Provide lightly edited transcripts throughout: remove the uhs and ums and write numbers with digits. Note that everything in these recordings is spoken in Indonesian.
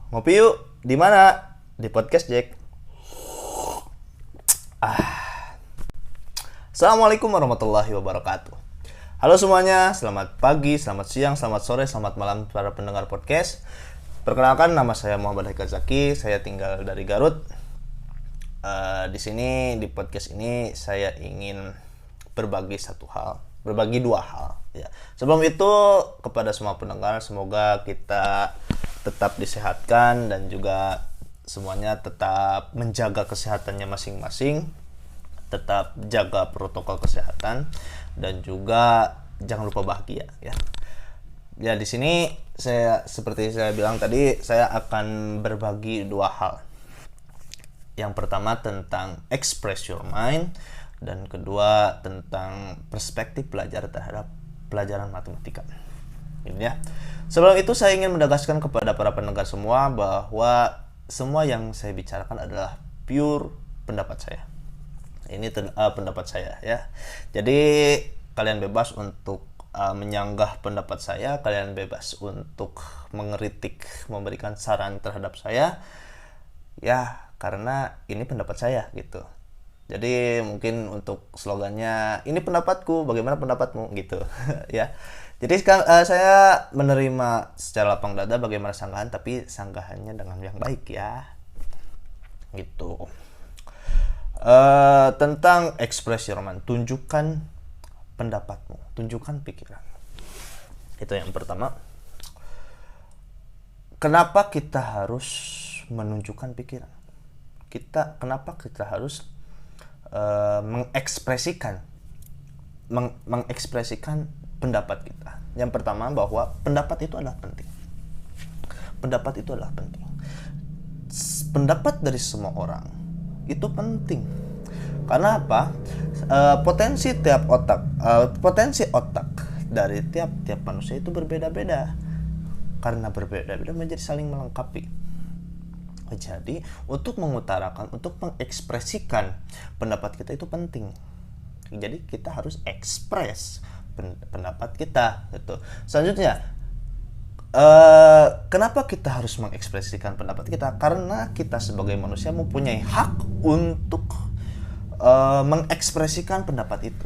Ngopi yuk. Di mana? Di podcast Jack. Assalamualaikum warahmatullahi wabarakatuh. Halo semuanya, selamat pagi, selamat siang, selamat sore, selamat malam para pendengar podcast. Perkenalkan, nama saya Muhammad Haikal Zaki. Saya tinggal dari Garut. Di sini di podcast ini saya ingin berbagi dua hal. Ya. Sebelum itu, kepada semua pendengar, semoga kita tetap disehatkan dan juga semuanya tetap menjaga kesehatannya masing-masing, tetap jaga protokol kesehatan dan juga jangan lupa bahagia ya. Ya, di sini seperti saya bilang tadi, saya akan berbagi dua hal. Yang pertama tentang express your mind dan kedua tentang perspektif belajar terhadap pelajaran matematika. Ini ya. Sebelum itu saya ingin menegaskan kepada para pendengar semua bahwa semua yang saya bicarakan adalah pure pendapat saya. Ini pendapat saya ya. Jadi kalian bebas untuk menyanggah pendapat saya, kalian bebas untuk mengkritik, memberikan saran terhadap saya. Ya, karena ini pendapat saya gitu. Jadi mungkin untuk slogannya ini pendapatku, bagaimana pendapatmu gitu ya. Jadi saya menerima secara lapang dada bagaimana sanggahan, tapi sanggahannya dengan yang baik ya. Gitu. Tentang express your mind, tunjukkan pendapatmu, tunjukkan pikiran. Itu yang pertama. Kenapa kita harus menunjukkan pikiran? Kenapa kita harus mengekspresikan pendapat kita? Yang pertama, bahwa pendapat itu adalah penting. Pendapat itu adalah penting. Pendapat dari semua orang itu penting. Karena apa? Potensi otak dari tiap manusia itu berbeda-beda. Karena berbeda-beda menjadi saling melengkapi. Jadi untuk mengutarakan, untuk mengekspresikan pendapat kita itu penting. Jadi kita harus ekspres pendapat kita gitu. Selanjutnya, kenapa kita harus mengekspresikan pendapat kita? Karena kita sebagai manusia mempunyai hak untuk mengekspresikan pendapat itu.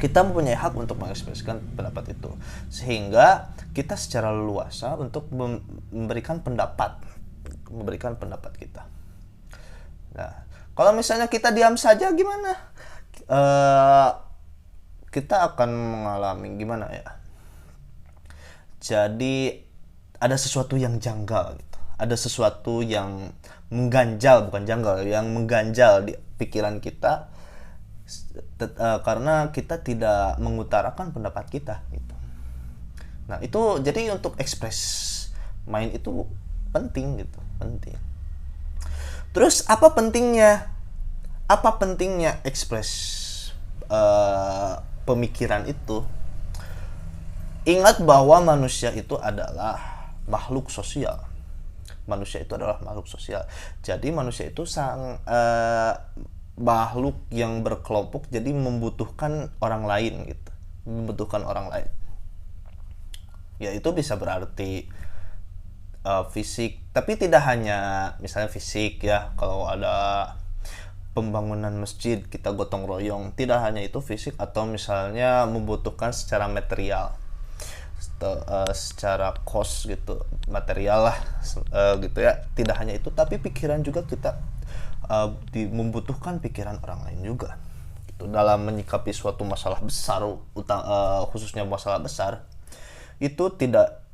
Kita mempunyai hak untuk mengekspresikan pendapat itu, sehingga kita secara leluasa untuk memberikan pendapat kita. Nah, kalau misalnya kita diam saja gimana? Kita akan mengalami gimana ya? Jadi ada sesuatu yang janggal gitu. Ada sesuatu yang mengganjal, bukan janggal, yang mengganjal di pikiran kita karena kita tidak mengutarakan pendapat kita gitu. Nah, itu jadi untuk express mind itu penting gitu, penting. Terus apa pentingnya ekspres pemikiran itu? Ingat bahwa manusia itu adalah makhluk sosial. Jadi manusia itu makhluk yang berkelompok, jadi membutuhkan orang lain gitu. Ya, itu bisa berarti fisik, tapi tidak hanya misalnya fisik ya. Kalau ada pembangunan masjid kita gotong royong, tidak hanya itu fisik, atau misalnya membutuhkan secara material, secara cost gitu, material lah gitu ya. Tidak hanya itu, tapi pikiran juga kita membutuhkan pikiran orang lain juga gitu, dalam menyikapi suatu masalah besar, khususnya masalah besar. Itu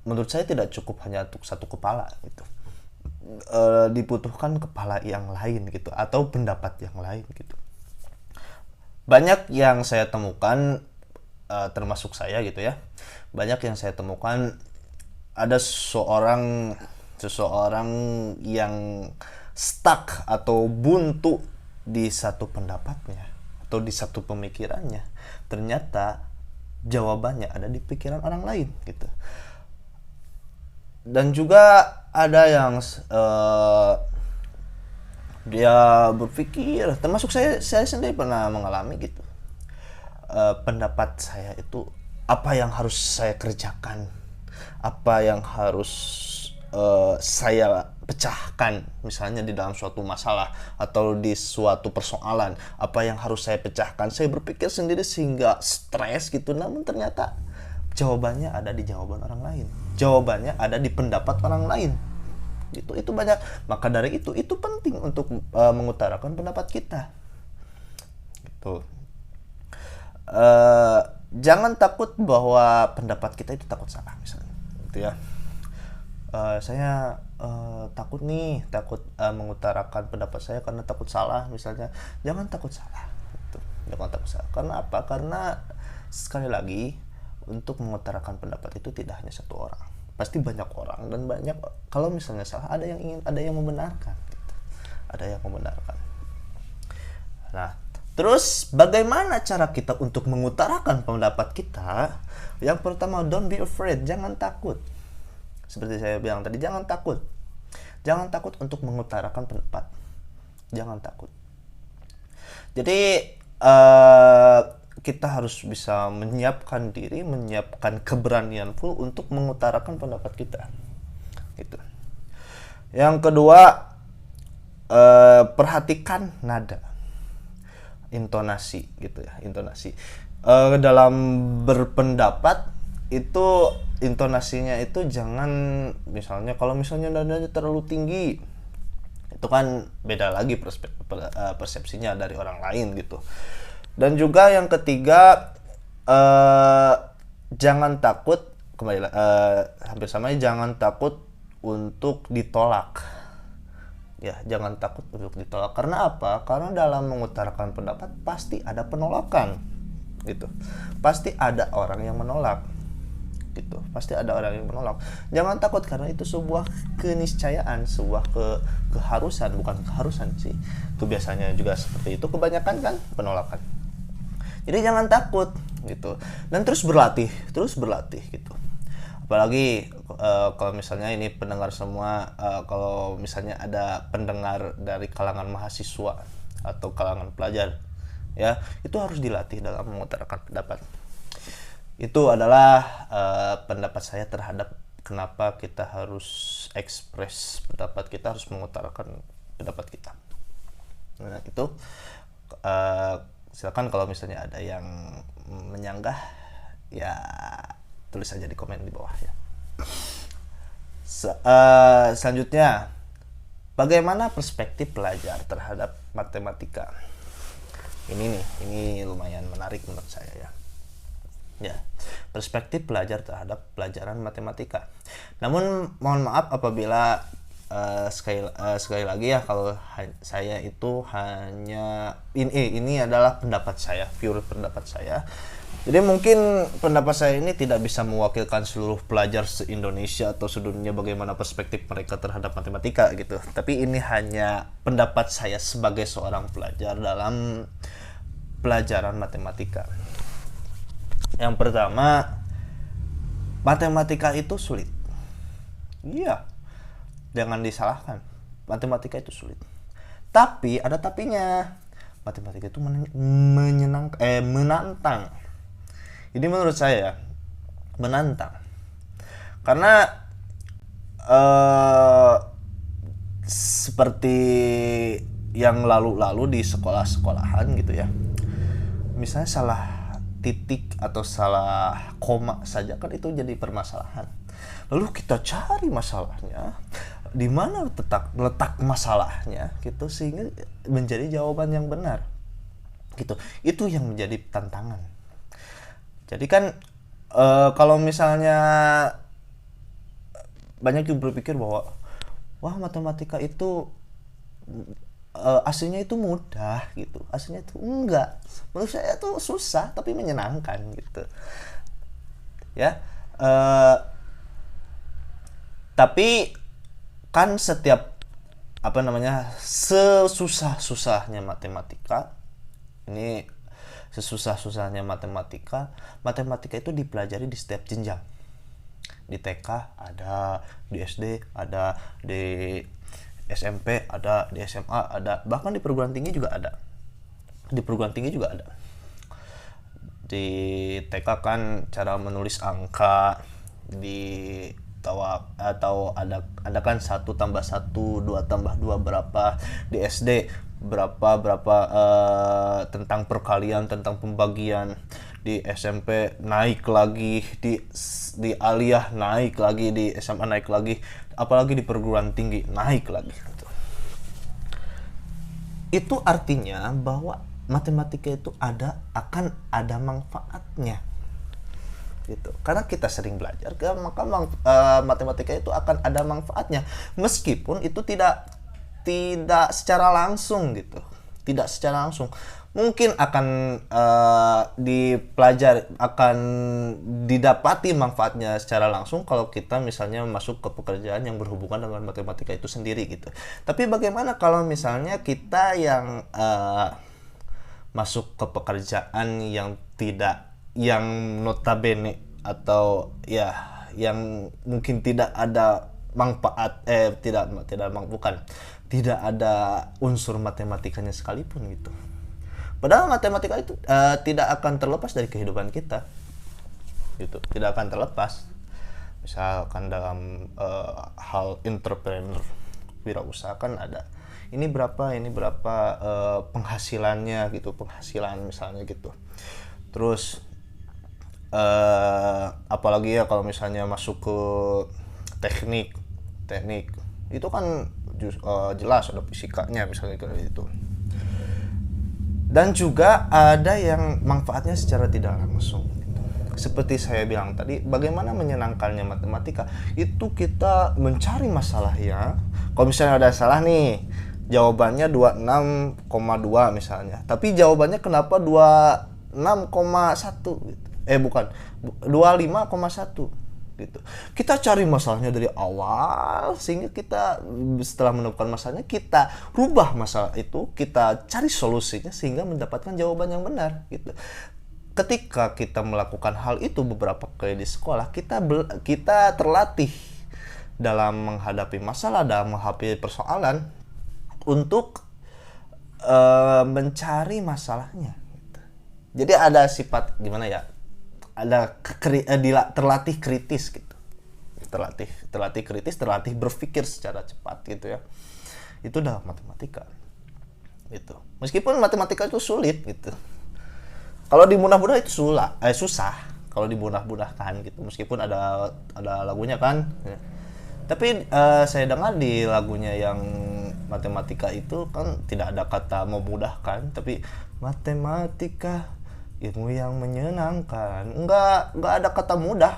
menurut saya tidak cukup hanya untuk satu kepala gitu. Dibutuhkan kepala yang lain gitu, atau pendapat yang lain gitu. Banyak yang saya temukan, termasuk saya gitu ya. Banyak yang saya temukan, ada seseorang yang stuck atau buntu di satu pendapatnya atau di satu pemikirannya. Ternyata jawabannya ada di pikiran orang lain gitu. Dan juga ada yang dia berpikir, termasuk saya sendiri pernah mengalami gitu. Pendapat saya itu apa yang harus saya kerjakan, apa yang harus saya pecahkan, misalnya di dalam suatu masalah atau di suatu persoalan, apa yang harus saya pecahkan, saya berpikir sendiri sehingga stres gitu. Namun ternyata jawabannya ada di jawaban orang lain, jawabannya ada di pendapat orang lain. Itu banyak. Maka dari itu penting untuk mengutarakan pendapat kita gitu. Jangan takut bahwa pendapat kita itu takut salah misalnya gitu ya. Saya takut mengutarakan pendapat saya karena takut salah misalnya. Jangan takut salah gitu. Jangan takut salah. Karena apa? Karena sekali lagi, untuk mengutarakan pendapat itu tidak hanya satu orang, pasti banyak orang, dan banyak, kalau misalnya salah ada yang membenarkan gitu. Ada yang membenarkan. Nah, terus bagaimana cara kita untuk mengutarakan pendapat kita? Yang pertama, don't be afraid, jangan takut. Seperti saya bilang tadi, jangan takut. Jangan takut untuk mengutarakan pendapat. Jangan takut. Jadi kita harus bisa menyiapkan diri, menyiapkan keberanian full untuk mengutarakan pendapat kita. Gitu. Yang kedua, perhatikan nada, intonasi gitu ya, intonasi. Dalam berpendapat itu intonasinya itu jangan, misalnya kalau misalnya nadanya terlalu tinggi, itu kan beda lagi persepsinya dari orang lain gitu. Dan juga yang ketiga, jangan takut, kembali hampir sama, jangan takut untuk ditolak. Ya, jangan takut untuk ditolak. Karena apa? Karena dalam mengutarakan pendapat pasti ada penolakan gitu. Pasti ada orang yang menolak gitu. Pasti ada orang yang menolak. Jangan takut, karena itu sebuah keniscayaan, sebuah keharusan, bukan keharusan sih. Kebiasaannya juga seperti itu, kebanyakan kan penolakan. Jadi jangan takut gitu, dan terus berlatih gitu. Apalagi kalau misalnya ini pendengar semua, kalau misalnya ada pendengar dari kalangan mahasiswa atau kalangan pelajar, ya itu harus dilatih dalam mengutarakan pendapat. Itu adalah pendapat saya terhadap kenapa kita harus ekspres pendapat kita, harus mengutarakan pendapat kita. Nah itu silakan kalau misalnya ada yang menyanggah, ya tulis saja di komen di bawah ya. Selanjutnya, bagaimana perspektif pelajar terhadap matematika? Ini lumayan menarik menurut saya ya. Ya, perspektif pelajar terhadap pelajaran matematika. Namun mohon maaf apabila sekali lagi ya, kalau saya itu hanya ini adalah pendapat saya, pure pendapat saya. Jadi mungkin pendapat saya ini tidak bisa mewakilkan seluruh pelajar se-Indonesia atau sedunia bagaimana perspektif mereka terhadap matematika gitu. Tapi ini hanya pendapat saya sebagai seorang pelajar dalam pelajaran matematika. Yang pertama, matematika itu sulit. Iya. Jangan disalahkan, matematika itu sulit. Tapi ada tapinya, matematika itu menantang. Jadi menurut saya menantang, karena seperti yang lalu-lalu di sekolah-sekolahan gitu ya, misalnya salah titik atau salah koma saja kan itu jadi permasalahan. Lalu kita cari masalahnya, di mana letak masalahnya gitu, sehingga menjadi jawaban yang benar gitu. Itu yang menjadi tantangan. Jadi kan kalau misalnya banyak yang berpikir bahwa wah matematika itu aslinya itu mudah gitu, aslinya itu enggak. Menurut saya itu susah tapi menyenangkan gitu ya. Tapi kan setiap sesusah-susahnya matematika, ini sesusah-susahnya matematika itu dipelajari di setiap jenjang. Di TK ada, di SD ada, di SMP ada, di SMA ada, bahkan di perguruan tinggi juga ada. Di TK kan cara menulis angka, di atau ada kan 1+1, 2+2 berapa di SD, berapa berapa tentang perkalian, tentang pembagian. Di SMP naik lagi, di aliyah naik lagi, di SMA naik lagi, apalagi di perguruan tinggi naik lagi gitu. Itu artinya bahwa matematika itu akan ada manfaatnya gitu. Karena kita sering belajar, maka matematika itu akan ada manfaatnya, meskipun itu tidak secara langsung gitu. Tidak secara langsung. Mungkin akan akan didapati manfaatnya secara langsung kalau kita misalnya masuk ke pekerjaan yang berhubungan dengan matematika itu sendiri gitu. Tapi bagaimana kalau misalnya kita yang masuk ke pekerjaan yang notabene atau ya yang mungkin tidak ada manfaat, tidak ada unsur matematikanya sekalipun gitu. Padahal matematika itu tidak akan terlepas dari kehidupan kita, gitu. Tidak akan terlepas. Misalkan dalam hal entrepreneur, wirausaha kan ada ini berapa penghasilannya gitu, penghasilan misalnya gitu. Terus apalagi ya kalau misalnya masuk ke teknik itu kan jelas ada fisikanya misalnya kayak gitu. Dan juga ada yang manfaatnya secara tidak langsung gitu. Seperti saya bilang tadi, bagaimana menyenangkannya matematika itu kita mencari masalahnya. Kalau misalnya ada salah nih, jawabannya 26,2 misalnya, tapi jawabannya kenapa 26,1 gitu. Bukan 25,1 gitu. Kita cari masalahnya dari awal, sehingga kita setelah menemukan masalahnya, kita rubah masalah itu, kita cari solusinya sehingga mendapatkan jawaban yang benar gitu. Ketika kita melakukan hal itu beberapa kali di sekolah, kita terlatih dalam menghadapi masalah, dalam menghadapi persoalan untuk mencari masalahnya gitu. Jadi ada sifat gimana ya, ada terlatih kritis gitu, terlatih kritis, terlatih berpikir secara cepat gitu ya. Itu dalam matematika gitu. Meskipun matematika itu sulit gitu, kalau dimudah-mudah itu susah kalau dimudah-mudahkan gitu. Meskipun ada lagunya kan ya. Tapi saya dengar di lagunya yang matematika itu kan tidak ada kata memudahkan, tapi matematika ilmu yang menyenangkan. Enggak ada kata mudah,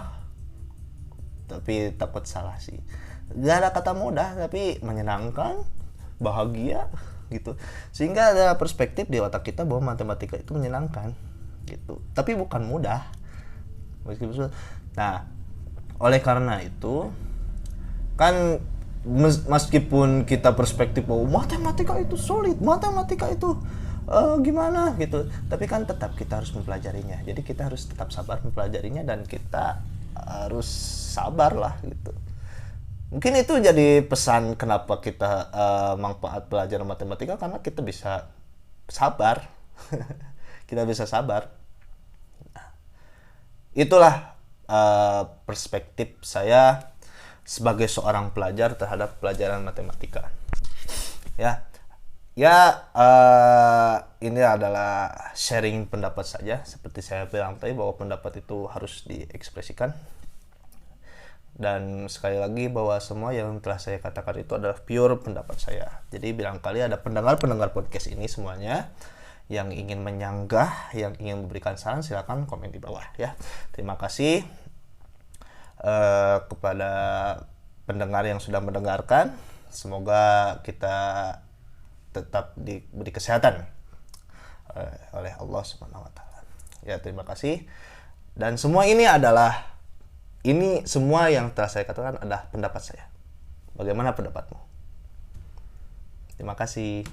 tapi takut salah sih. Enggak ada kata mudah tapi menyenangkan, bahagia gitu. Sehingga ada perspektif di otak kita bahwa matematika itu menyenangkan gitu. Tapi bukan mudah. Nah, oleh karena itu kan meskipun kita perspektif bahwa matematika itu sulit, matematika itu gimana gitu, tapi kan tetap kita harus mempelajarinya. Jadi kita harus tetap sabar mempelajarinya, dan kita harus sabar lah gitu. Mungkin itu jadi pesan kenapa kita manfaat pelajaran matematika, karena kita bisa sabar. Kita bisa sabar. Nah, itulah perspektif saya sebagai seorang pelajar terhadap pelajaran matematika. Ini adalah sharing pendapat saja. Seperti saya bilang tadi, bahwa pendapat itu harus diekspresikan. Dan sekali lagi, bahwa semua yang telah saya katakan itu adalah pure pendapat saya. Jadi barangkali ada pendengar podcast ini semuanya yang ingin menyanggah, yang ingin memberikan saran, silakan komen di bawah ya. Terima kasih kepada pendengar yang sudah mendengarkan. Semoga kita tetap diberi kesehatan oleh Allah Subhanahu wa taala. Ya, terima kasih. Dan semua semua yang telah saya katakan adalah pendapat saya. Bagaimana pendapatmu? Terima kasih.